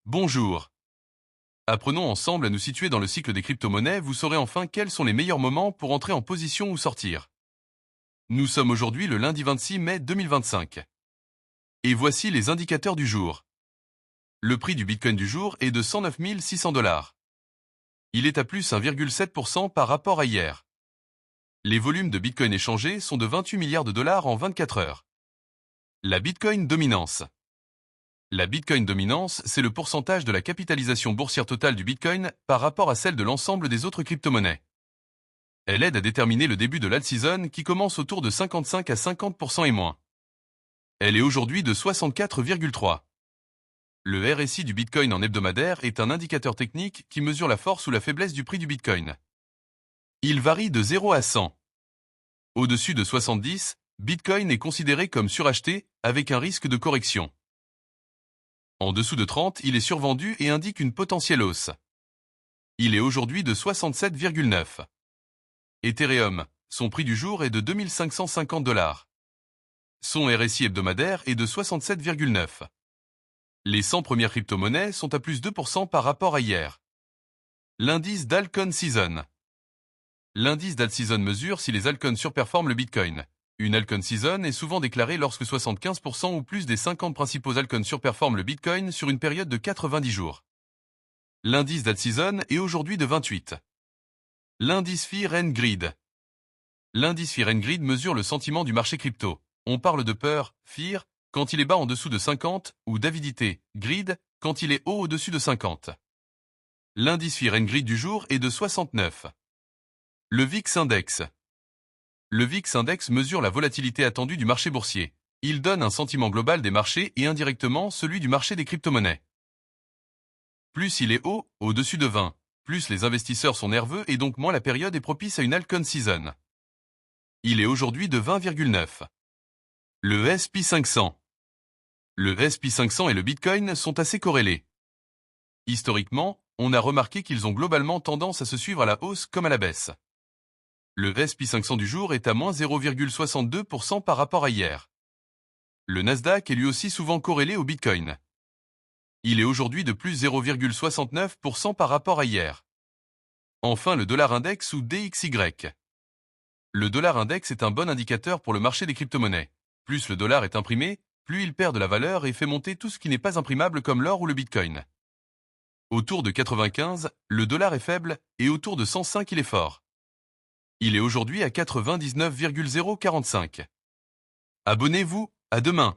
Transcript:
Bonjour. Apprenons ensemble à nous situer dans le cycle des crypto-monnaies, vous saurez enfin quels sont les meilleurs moments pour entrer en position ou sortir. Nous sommes aujourd'hui le lundi 26 mai 2025. Et voici les indicateurs du jour. Le prix du Bitcoin du jour est de 109 600 $. Il est à plus 1,7% par rapport à hier. Les volumes de Bitcoin échangés sont de 28 milliards de dollars en 24 heures. La Bitcoin dominance. La Bitcoin dominance, c'est le pourcentage de la capitalisation boursière totale du Bitcoin par rapport à celle de l'ensemble des autres crypto-monnaies. Elle aide à déterminer le début de l'alt-season qui commence autour de 55 à 50% et moins. Elle est aujourd'hui de 64,3. Le RSI du Bitcoin en hebdomadaire est un indicateur technique qui mesure la force ou la faiblesse du prix du Bitcoin. Il varie de 0 à 100. Au-dessus de 70, Bitcoin est considéré comme suracheté avec un risque de correction. En dessous de 30, il est survendu et indique une potentielle hausse. Il est aujourd'hui de 67,9. Ethereum, son prix du jour est de 2550 $. Son RSI hebdomadaire est de 67,9. Les 100 premières crypto-monnaies sont à plus 2% par rapport à hier. L'indice d'Alcon Season. L'indice d'alt-season mesure si les altcoins surperforment le Bitcoin. Une altcoin season est souvent déclarée lorsque 75% ou plus des 50 principaux altcoins surperforment le Bitcoin sur une période de 90 jours. L'indice d'alt-season est aujourd'hui de 28. L'indice Fear and Greed. L'indice Fear and Greed mesure le sentiment du marché crypto. On parle de peur, fear, quand il est bas en dessous de 50, ou d'avidité, greed, quand il est haut au-dessus de 50. L'indice Fear and Greed du jour est de 69. Le VIX Index. Le VIX Index mesure la volatilité attendue du marché boursier. Il donne un sentiment global des marchés et indirectement celui du marché des crypto-monnaies. Plus il est haut, au-dessus de 20, plus les investisseurs sont nerveux et donc moins la période est propice à une altcoin season. Il est aujourd'hui de 20,9. Le S&P 500. Le S&P 500 et le Bitcoin sont assez corrélés. Historiquement, on a remarqué qu'ils ont globalement tendance à se suivre à la hausse comme à la baisse. Le S&P 500 du jour est à moins 0,62% par rapport à hier. Le Nasdaq est lui aussi souvent corrélé au Bitcoin. Il est aujourd'hui de plus 0,69% par rapport à hier. Enfin le dollar index ou DXY. Le dollar index est un bon indicateur pour le marché des crypto-monnaies. Plus le dollar est imprimé, plus il perd de la valeur et fait monter tout ce qui n'est pas imprimable comme l'or ou le Bitcoin. Autour de 95, le dollar est faible et autour de 105 il est fort. Il est aujourd'hui à 99,045. Abonnez-vous, à demain.